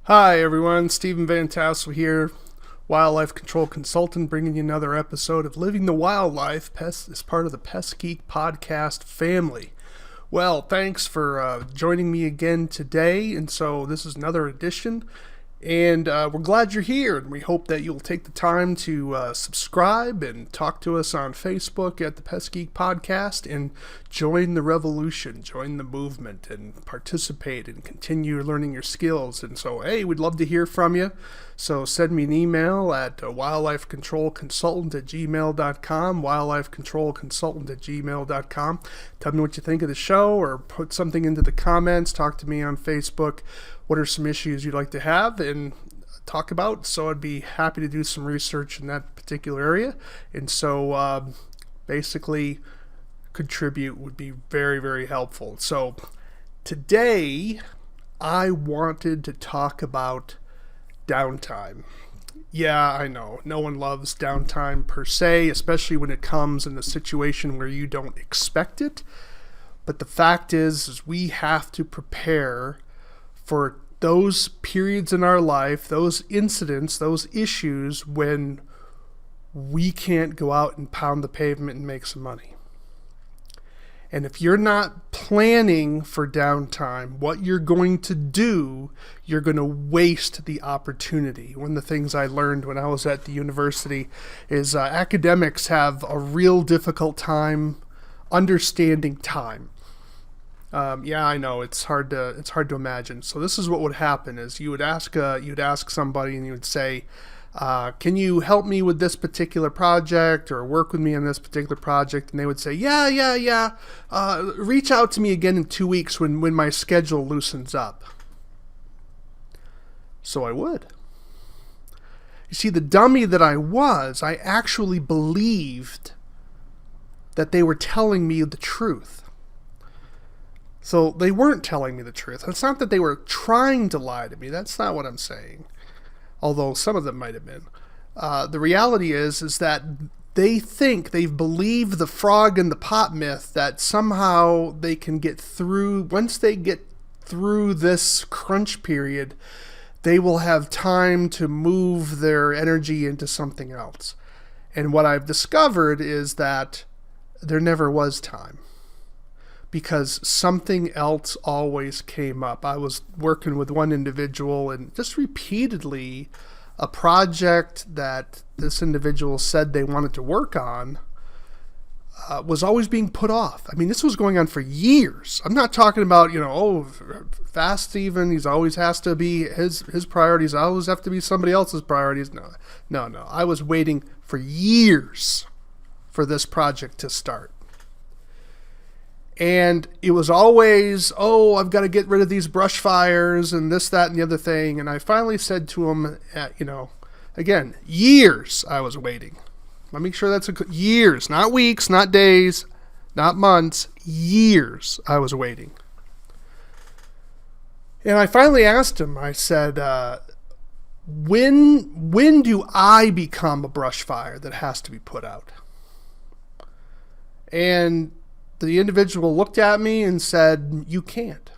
Hi everyone, Stephen Vantassel here, wildlife control consultant, bringing you another episode of Living the Wildlife. Pest is part of the Pest Geek podcast family. Well, thanks for joining me again today, and so this is another edition, and we're glad you're here, and we hope that you'll take the time to subscribe and talk to us on Facebook at the Pest Geek Podcast and join the revolution, join the movement, and participate and continue learning your skills. And so, hey, we'd love to hear from you. So send me an email at wildlifecontrolconsultant@gmail.com, wildlifecontrolconsultant@gmail.com. Tell me what you think of the show, or put something into the comments. Talk to me on Facebook. What are some issues you'd like to have and talk about? So I'd be happy to do some research in that particular area. And so basically contribute would be very, very helpful. So today I wanted to talk about downtime. Yeah, I know. No one loves downtime per se, especially when it comes in a situation where you don't expect it. But the fact is we have to prepare for those periods in our life, those incidents, those issues when we can't go out and pound the pavement and make some money. And if you're not planning for downtime, what you're going to do, you're going to waste the opportunity. One of the things I learned when I was at the university is academics have a real difficult time understanding time. Yeah, I know it's hard to imagine. So this is what would happen: is you'd ask somebody and you would say, "Can you help me with this particular project or work with me on this particular project?" And they would say, "Yeah. Reach out to me again in 2 weeks when my schedule loosens up." So I would. You see, the dummy that I was, I actually believed that they were telling me the truth. So they weren't telling me the truth. It's not that they were trying to lie to me. That's not what I'm saying. Although some of them might have been. The reality is that they believe the frog in the pot myth, that somehow they can get through. Once they get through this crunch period, they will have time to move their energy into something else. And what I've discovered is that there never was time, because something else always came up. I was working with one individual, and just repeatedly a project that this individual said they wanted to work on was always being put off. I mean, this was going on for years. I'm not talking about, fast Stephen, he's always has to be, his priorities always have to be somebody else's priorities. No. I was waiting for years for this project to start. And it was always, I've got to get rid of these brush fires and this, that, and the other thing. And I finally said to him, again, years I was waiting. Let me make sure that's years, not weeks, not days, not months, years I was waiting. And I finally asked him, I said, when do I become a brush fire that has to be put out? And the individual looked at me and said, "You can't."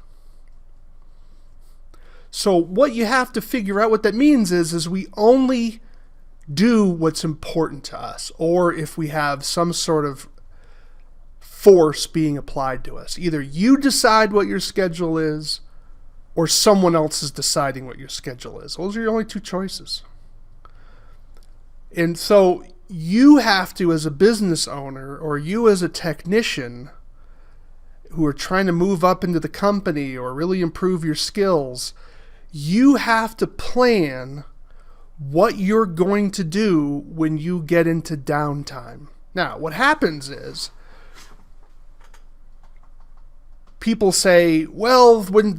So what you have to figure out what that means is we only do what's important to us, or if we have some sort of force being applied to us. Either you decide what your schedule is, or someone else is deciding what your schedule is. Those are your only two choices. And so you have to, as a business owner, or you as a technician who are trying to move up into the company or really improve your skills, you have to plan what you're going to do when you get into downtime. Now, what happens is people say, well, when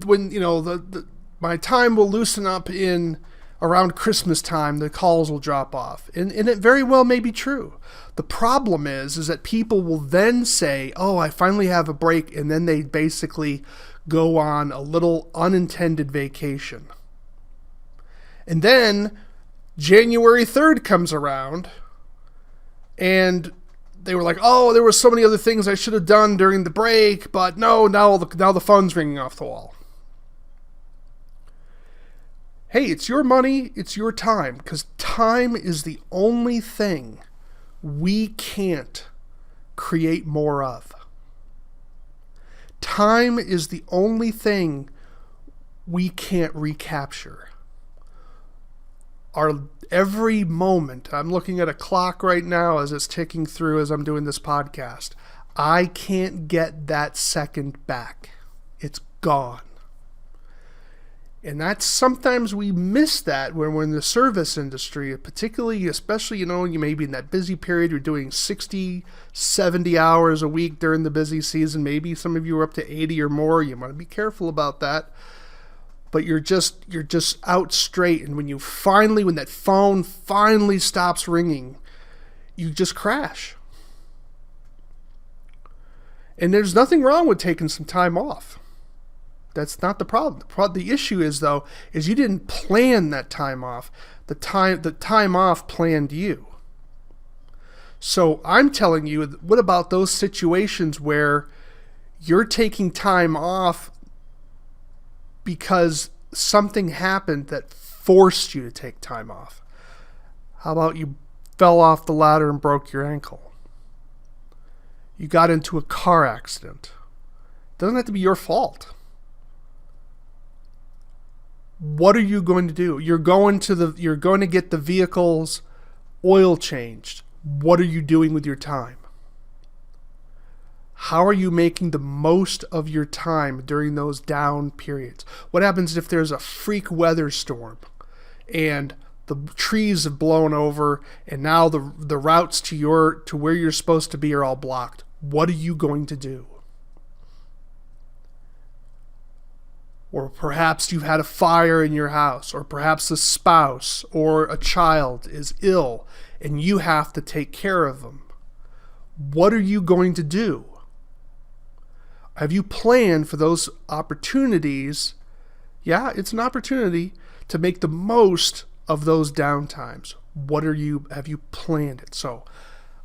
my time will loosen up in around Christmas time, the calls will drop off. And it very well may be true. The problem is that people will then say, I finally have a break, and then they basically go on a little unintended vacation. And then January 3rd comes around, and they were like, there were so many other things I should have done during the break, but no, now the phone's ringing off the wall. hey, it's your money, it's your time, because time is the only thing we can't create more of. Time is the only thing we can't recapture. Every moment, I'm looking at a clock right now as it's ticking through as I'm doing this podcast. I can't get that second back. It's gone. And that's sometimes we miss that when we're in the service industry, particularly, especially, you may be in that busy period, you're doing 60, 70 hours a week during the busy season. Maybe some of you are up to 80 or more. You want to be careful about that. But you're just out straight. And when that phone finally stops ringing, you just crash. And there's nothing wrong with taking some time off. That's not the problem. The issue is you didn't plan that time off. The time off planned you. So I'm telling you, what about those situations where you're taking time off because something happened that forced you to take time off? How about you fell off the ladder and broke your ankle? You got into a car accident. It doesn't have to be your fault. What are you going to do? You're going to get the vehicle's oil changed. What are you doing with your time? How are you making the most of your time during those down periods? What happens if there's a freak weather storm and the trees have blown over and now the routes to where you're supposed to be are all blocked? What are you going to do? Or perhaps you've had a fire in your house, or perhaps a spouse or a child is ill and you have to take care of them. What are you going to do? Have you planned for those opportunities? Yeah, it's an opportunity to make the most of those downtimes. Have you planned it? So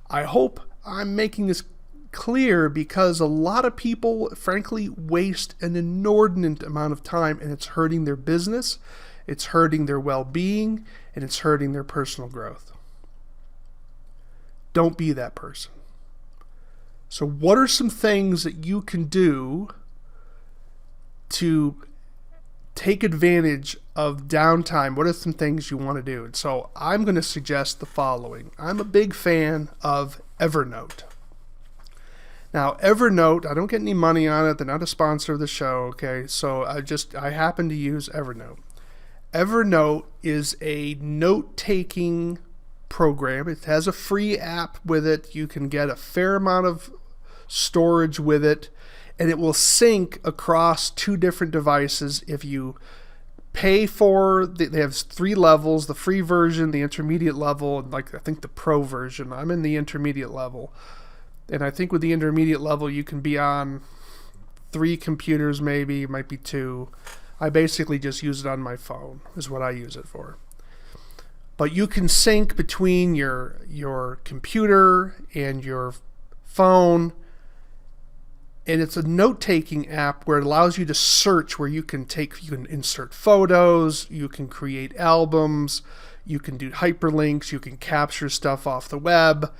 I hope I'm making this clear, because a lot of people, frankly, waste an inordinate amount of time, and it's hurting their business, it's hurting their well-being, and it's hurting their personal growth. Don't be that person. So what are some things that you can do to take advantage of downtime? What are some things you want to do? And so I'm going to suggest the following. I'm a big fan of Evernote. Now, Evernote, I don't get any money on it. They're not a sponsor of the show, okay? So I happen to use Evernote. Evernote is a note-taking program. It has a free app with it. You can get a fair amount of storage with it, and it will sync across 2 different devices. If you pay they have 3 levels, the free version, the intermediate level, and I think the pro version. I'm in the intermediate level. And I think with the intermediate level, you can be on 3 computers, maybe, it might be 2. I basically just use it on my phone, is what I use it for. But you can sync between your computer and your phone. And it's a note-taking app where it allows you to search, where you can insert photos, you can create albums, you can do hyperlinks, you can capture stuff off the web.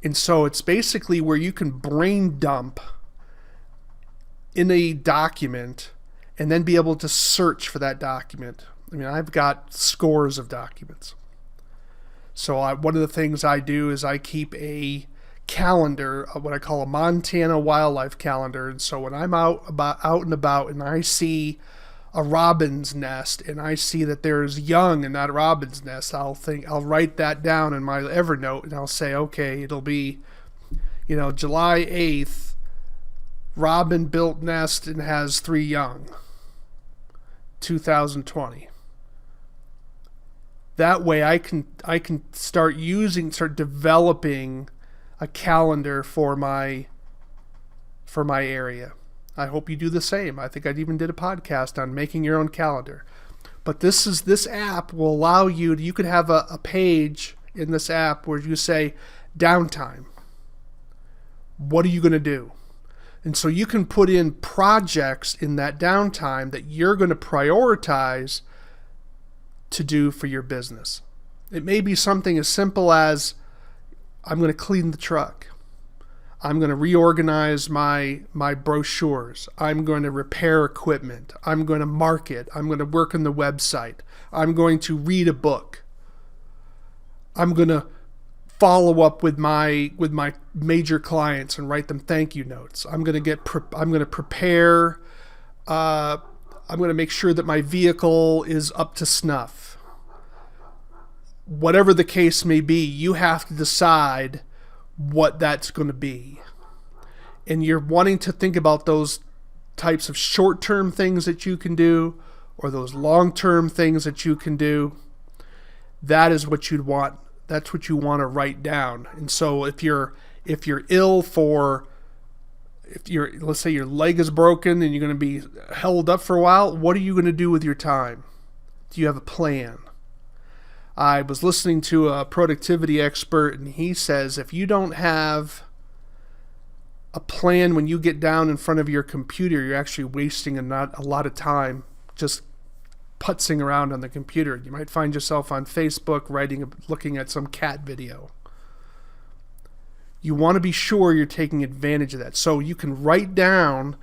And so it's basically where you can brain dump in a document and then be able to search for that document. I mean, I've got scores of documents. So one of the things I do is I keep a calendar, what I call a Montana wildlife calendar. And so when I'm out and about and I see a robin's nest and I see that there's young in that robin's nest, I'll write that down in my Evernote, and I'll say, okay, it'll be, July 8th, robin built nest and has 3 young, 2020. That way I can start developing a calendar for my area. I hope you do the same. I think I even did a podcast on making your own calendar. But this app will allow you could have a page in this app where you say downtime. What are you going to do? And so you can put in projects in that downtime that you're going to prioritize to do for your business. It may be something as simple as, I'm going to clean the truck. I'm going to reorganize my brochures. I'm going to repair equipment. I'm going to market. I'm going to work on the website. I'm going to read a book. I'm going to follow up with my major clients and write them thank you notes. I'm going to prepare. I'm going to make sure that my vehicle is up to snuff. Whatever the case may be, you have to decide what that's going to be. And you're wanting to think about those types of short-term things that you can do, or those long-term things that you can do. That is what you'd want. That's what you want to write down. And so if you're ill let's say your leg is broken and you're going to be held up for a while, what are you going to do with your time? Do you have a plan? I was listening to a productivity expert, and he says if you don't have a plan when you get down in front of your computer, you're actually wasting a lot of time just putzing around on the computer. You might find yourself on Facebook looking at some cat video. You want to be sure you're taking advantage of that. So you can write down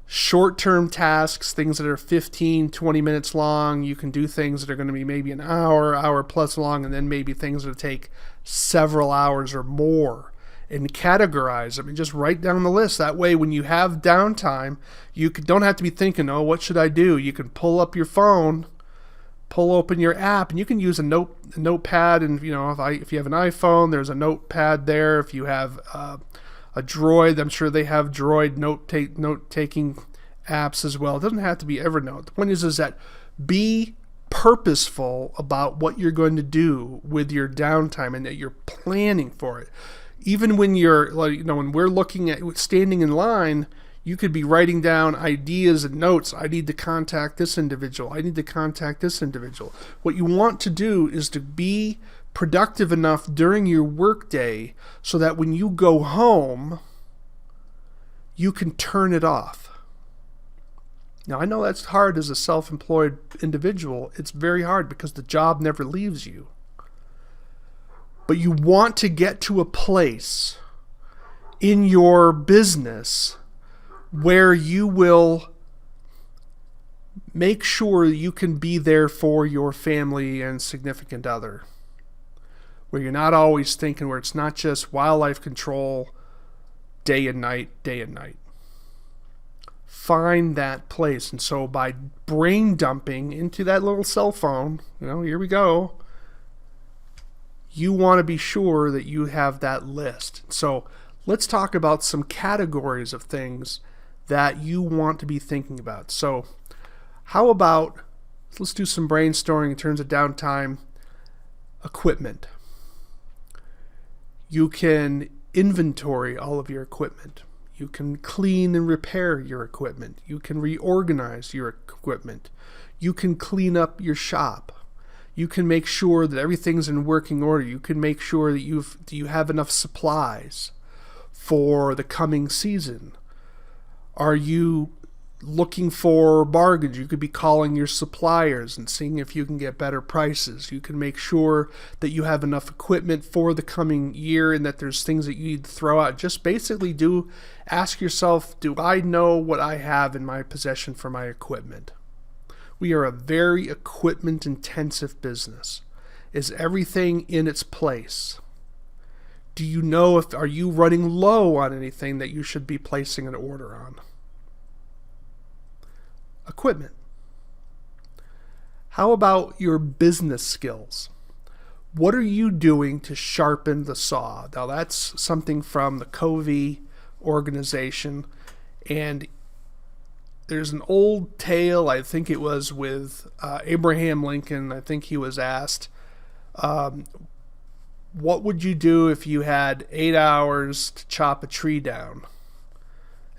short-term tasks, things that are 15, 20 minutes long. You can do things that are going to be maybe an hour plus long, and then maybe things that take several hours or more. And categorize them and just write down the list. That way, when you have downtime, you don't have to be thinking, oh, what should I do? You can pull up your phone, pull open your app, and you can use a notepad. And if you have an iPhone, there's a notepad there. If you have a Droid, I'm sure they have Droid note-taking apps as well. It doesn't have to be Evernote. The point is that be purposeful about what you're going to do with your downtime and that you're planning for it. Even when when we're looking at standing in line, you could be writing down ideas and notes. I need to contact this individual. I need to contact this individual. What you want to do is to be productive enough during your workday so that when you go home, you can turn it off. Now, I know that's hard as a self-employed individual. It's very hard because the job never leaves you. But you want to get to a place in your business where you will make sure you can be there for your family and significant other. Where you're not always thinking, where it's not just wildlife control day and night. Find that place. And so by brain dumping into that little cell phone, here we go. You want to be sure that you have that list. So let's talk about some categories of things that you want to be thinking about. So how about, let's do some brainstorming in terms of downtime. Equipment. You can inventory all of your equipment. You can clean and repair your equipment. You can reorganize your equipment. You can clean up your shop. You can make sure that everything's in working order. You can make sure that you have enough supplies for the coming season. Are you looking for bargains? You could be calling your suppliers and seeing if you can get better prices. You can make sure that you have enough equipment for the coming year and that there's things that you need to throw out. Just basically ask yourself, do I know what I have in my possession for my equipment? We are a very equipment-intensive business. Is everything in its place? Do you know are you running low on anything that you should be placing an order on? Equipment. How about your business skills? What are you doing to sharpen the saw? Now that's something from the Covey organization, and there's an old tale, I think it was with Abraham Lincoln. I think he was asked, what would you do if you had 8 hours to chop a tree down?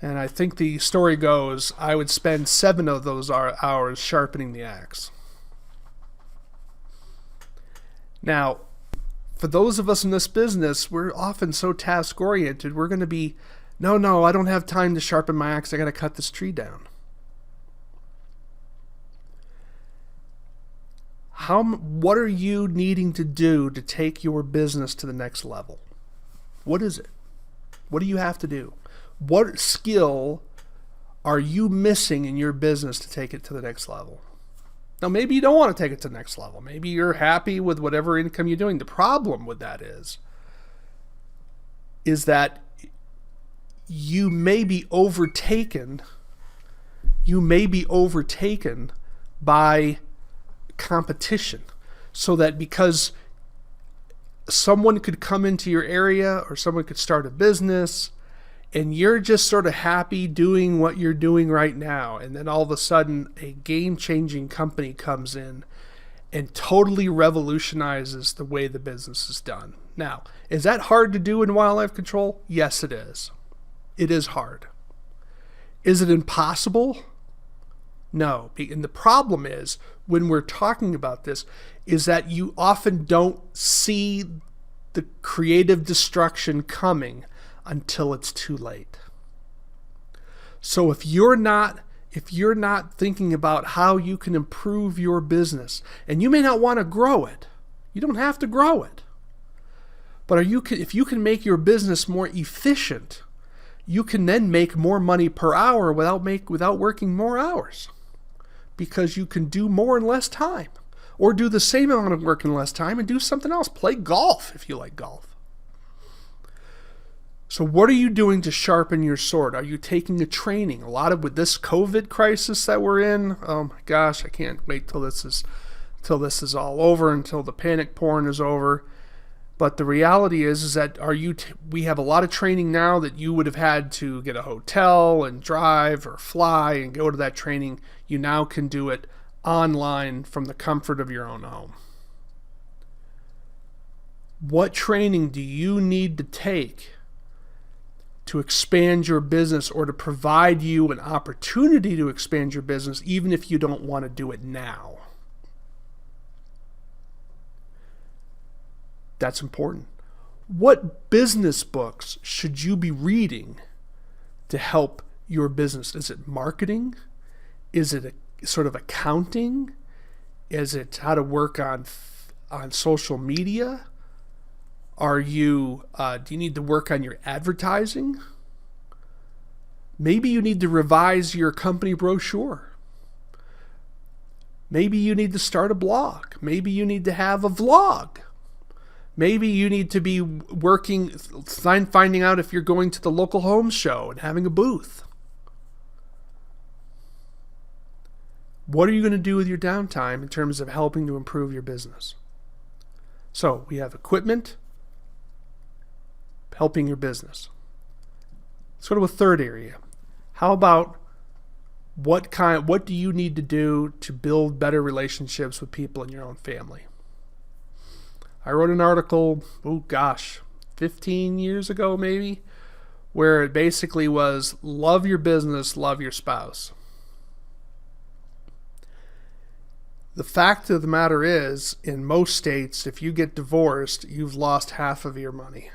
And I think the story goes, I would spend 7 of those hours sharpening the axe. Now, for those of us in this business, we're often so task-oriented, we're going to be, no, I don't have time to sharpen my axe, I got to cut this tree down. What are you needing to do to take your business to the next level? What is it? What do you have to do? What skill are you missing in your business to take it to the next level? Now, maybe you don't want to take it to the next level. Maybe you're happy with whatever income you're doing. The problem with that is that you may be overtaken by competition, so that because someone could come into your area or someone could start a business and you're just sort of happy doing what you're doing right now, and then all of a sudden a game-changing company comes in and totally revolutionizes the way the business is done. Now, is that hard to do in wildlife control? Yes, it is. It is hard. Is it impossible? No. And the problem is, when we're talking about this, is that you often don't see the creative destruction coming until it's too late. So if you're not thinking about how you can improve your business, and you may not want to grow it, you don't have to grow it, but if you can make your business more efficient, you can then make more money per hour without working more hours, because you can do more in less time, or do the same amount of work in less time and do something else. Play golf if you like golf. So what are you doing to sharpen your sword? Are you taking a training? A lot of, with this COVID crisis that we're in, oh my gosh, I can't wait till this is all over, until the panic porn is over. But the reality is that we have a lot of training now that you would have had to get a hotel and drive or fly and go to that training. You now can do it online from the comfort of your own home. What training do you need to take to expand your business, or to provide you an opportunity to expand your business, even if you don't want to do it now? That's important. What business books should you be reading to help your business? Is it marketing? Is it a sort of accounting? Is it how to work on social media? Do you need to work on your advertising? Maybe you need to revise your company brochure. Maybe you need to start a blog. Maybe you need to have a vlog. Maybe you need to be finding out if you're going to the local home show and having a booth. What are you going to do with your downtime in terms of helping to improve your business? So we have equipment, helping your business. Let's go to a third area. How about what do you need to do to build better relationships with people in your own family? I wrote an article, 15 years ago maybe, where it basically was love your business, love your spouse. The fact of the matter is, in most states, if you get divorced, you've lost half of your money.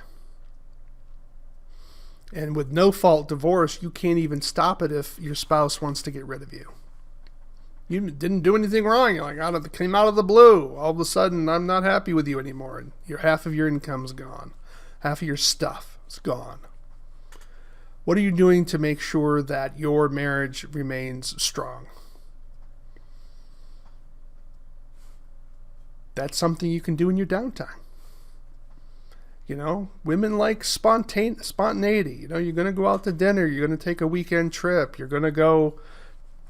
And with no-fault divorce, you can't even stop it if your spouse wants to get rid of you. You didn't do anything wrong. You're like, came out of the blue. All of a sudden, I'm not happy with you anymore. And half of your income's gone. Half of your stuff is gone. What are you doing to make sure that your marriage remains strong? That's something you can do in your downtime. Women like spontaneity. You're going to go out to dinner. You're going to take a weekend trip. You're going to go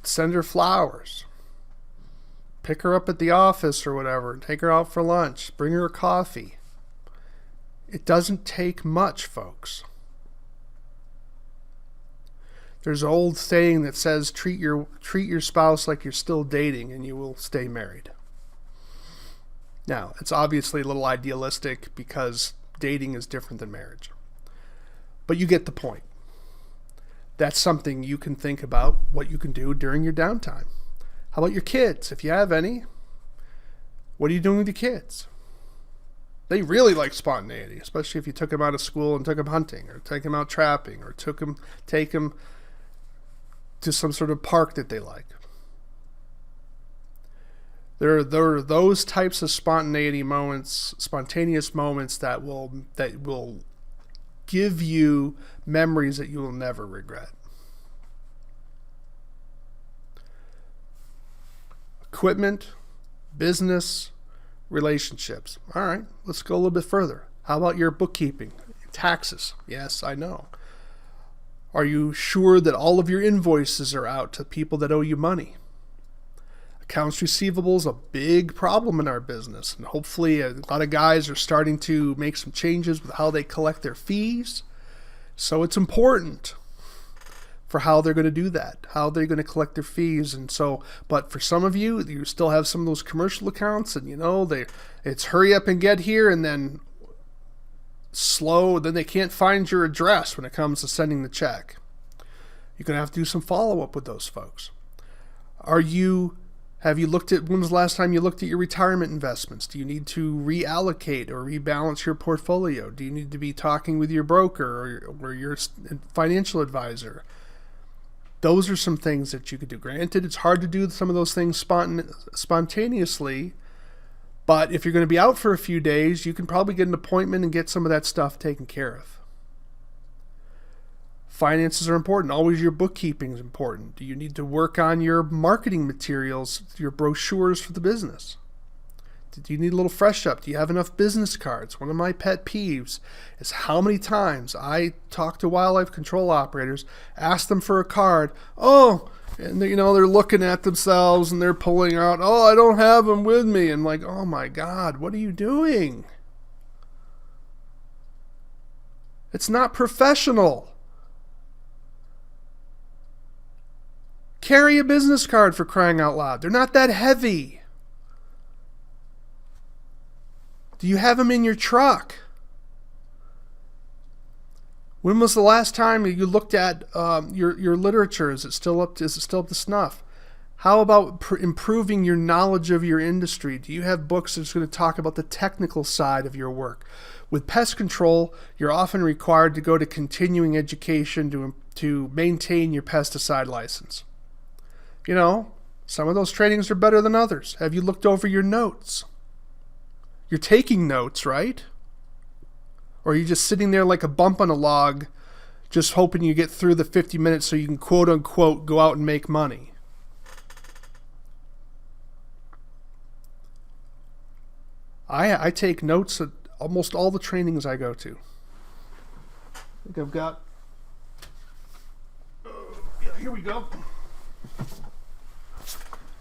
send her flowers. Pick her up at the office or whatever. Take her out for lunch. Bring her a coffee. It doesn't take much, folks. There's an old saying that says, treat your spouse like you're still dating and you will stay married. Now, it's obviously a little idealistic because dating is different than marriage. But you get the point. That's something you can think about, what you can do during your downtime. How about your kids? If you have any, what are you doing with your kids? They really like spontaneity, especially if you took them out of school and took them hunting, or take them out trapping, or take them to some sort of park that they like. There are those types of spontaneous moments that will give you memories that you will never regret. Equipment, business, relationships. All right, let's go a little bit further. How about your bookkeeping? Taxes. Yes, I know. Are you sure that all of your invoices are out to people that owe you money? Accounts receivable is a big problem in our business, and hopefully a lot of guys are starting to make some changes with how they collect their fees. So it's important for how they're going to do that, how they're going to collect their fees. And so, but for some of you, you still have some of those commercial accounts, and it's hurry up and get here, and then then they can't find your address when it comes to sending the check. You're going to have to do some follow-up with those folks. Have you looked at, when was the last time you looked at your retirement investments? Do you need to reallocate or rebalance your portfolio? Do you need to be talking with your broker or your financial advisor? Those are some things that you could do. Granted, it's hard to do some of those things spontaneously, but if you're going to be out for a few days, you can probably get an appointment and get some of that stuff taken care of. Finances are important. Always your bookkeeping is important. Do you need to work on your marketing materials, your brochures for the business? Do you need a little fresh up? Do you have enough business cards? One of my pet peeves is how many times I talk to wildlife control operators, ask them for a card. And they're looking at themselves and they're pulling out, I don't have them with me. And like, oh my God, what are you doing? It's not professional. Carry a business card, for crying out loud. They're not that heavy. Do you have them in your truck? When was the last time you looked at your literature? Is it still up to snuff? How about improving your knowledge of your industry? Do you have books that's going to talk about the technical side of your work? With pest control, you're often required to go to continuing education to maintain your pesticide license. Some of those trainings are better than others. Have you looked over your notes? You're taking notes, right? Or are you just sitting there like a bump on a log, just hoping you get through the 50 minutes so you can quote unquote go out and make money? I take notes at almost all the trainings I go to. I think I've got... here we go.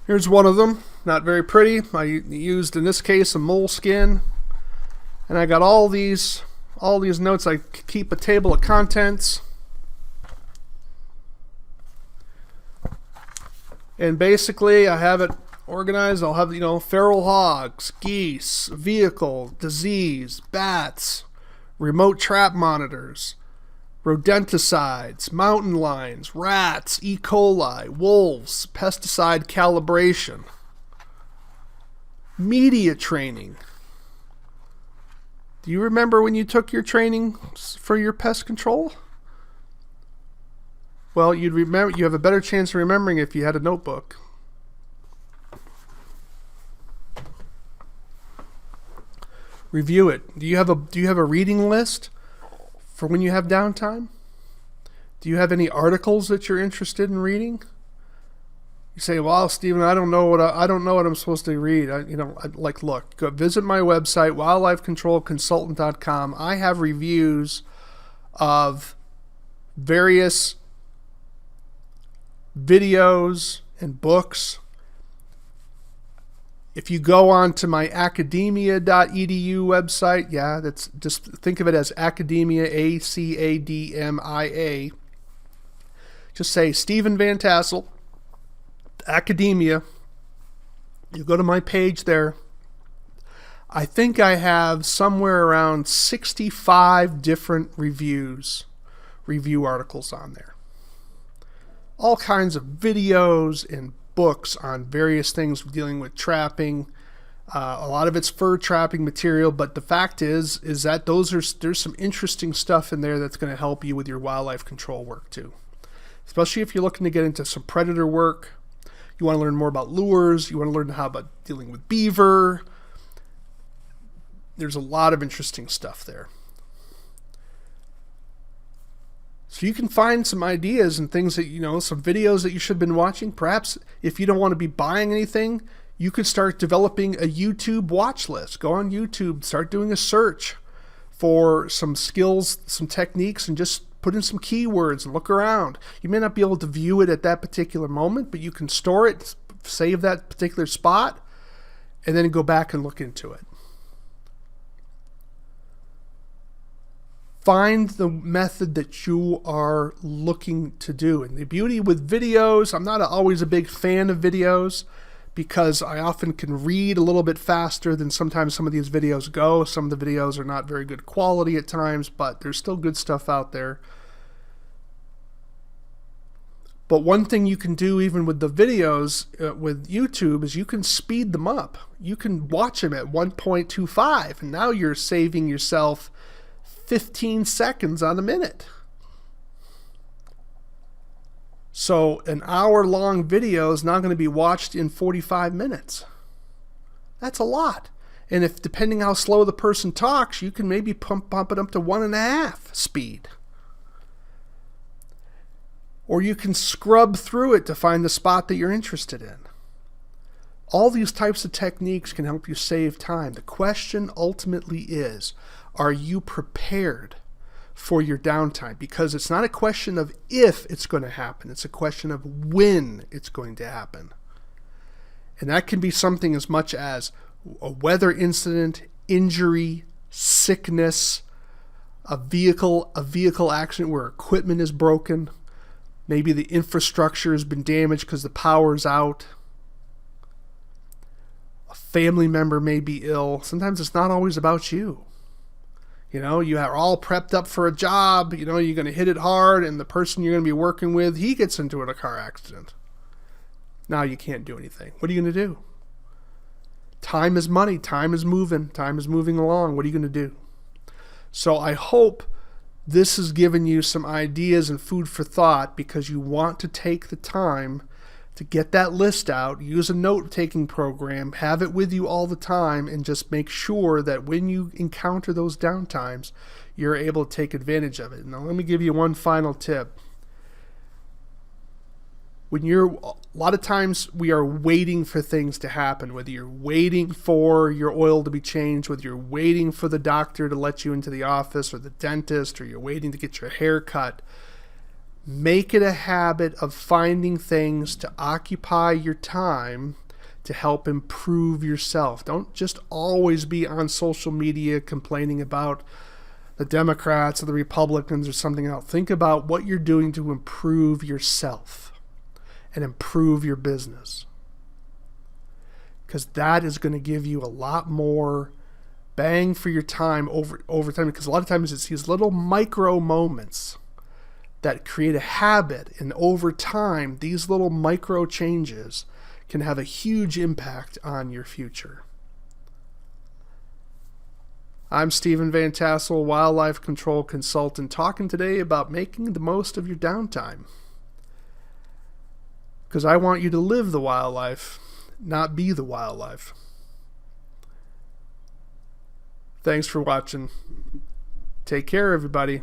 Here's one of them. Not very pretty. I used, in this case, a moleskin. And I got all these notes. I keep a table of contents. And basically, I have it organized. I'll have, feral hogs, geese, vehicle, disease, bats, remote trap monitors, rodenticides, mountain lions, rats, E. coli, wolves, pesticide calibration, media training. Do you remember when you took your training for your pest control? Well, you have a better chance of remembering if you had a notebook. Review it. Do you have a reading list for when you have downtime? Do you have any articles that you're interested in reading? You say, "Well, Stephen, I don't know what I'm supposed to read." Look, go visit my website, wildlifecontrolconsultant.com. I have reviews of various videos and books. If you go on to my academia.edu website, that's just think of it as academia, ACADMIA. Just say Stephen Vantassel, academia. You go to my page there. I think I have somewhere around 65 different review articles on there. All kinds of videos and books on various things dealing with trapping. A lot of it's fur trapping material, but the fact is that there's some interesting stuff in there that's going to help you with your wildlife control work too. Especially if you're looking to get into some predator work. You want to learn more about lures. You want to learn how about dealing with beaver. There's a lot of interesting stuff there. So you can find some ideas and things that, some videos that you should have been watching. Perhaps if you don't want to be buying anything, you could start developing a YouTube watch list. Go on YouTube, start doing a search for some skills, some techniques, and just put in some keywords and look around. You may not be able to view it at that particular moment, but you can store it, save that particular spot, and then go back and look into it. Find the method that you are looking to do. And the beauty with videos, I'm not always a big fan of videos because I often can read a little bit faster than sometimes some of these videos go. Some of the videos are not very good quality at times, but there's still good stuff out there. But one thing you can do even with the videos with YouTube is you can speed them up. You can watch them at 1.25, and now you're saving yourself 15 seconds on a minute. So an hour-long video is now going to be watched in 45 minutes. That's a lot. And if, depending how slow the person talks, you can maybe pump it up to 1.5 speed. Or you can scrub through it to find the spot that you're interested in. All these types of techniques can help you save time. The question ultimately is, are you prepared for your downtime? Because it's not a question of if it's going to happen. It's a question of when it's going to happen. And that can be something as much as a weather incident, injury, sickness, a vehicle accident where equipment is broken. Maybe the infrastructure has been damaged because the power's out. A family member may be ill. Sometimes it's not always about you. You are all prepped up for a job. You're going to hit it hard, and the person you're going to be working with, he gets into a car accident. Now you can't do anything. What are you going to do? Time is money. Time is moving. Time is moving along. What are you going to do? So I hope this has given you some ideas and food for thought, because you want to take the time to get that list out, use a note-taking program, have it with you all the time, and just make sure that when you encounter those downtimes, you're able to take advantage of it. Now, let me give you one final tip. A lot of times we are waiting for things to happen, whether you're waiting for your oil to be changed, whether you're waiting for the doctor to let you into the office, or the dentist, or you're waiting to get your hair cut. Make it a habit of finding things to occupy your time to help improve yourself. Don't just always be on social media complaining about the Democrats or the Republicans or something else. Think about what you're doing to improve yourself and improve your business, because that is going to give you a lot more bang for your time over time, because a lot of times it's these little micro moments that create a habit, and over time these little micro changes can have a huge impact on your future. I'm Stephen Vantassel, wildlife control consultant, talking today about making the most of your downtime, because I want you to live the wildlife, not be the wildlife. Thanks for watching. Take care, everybody.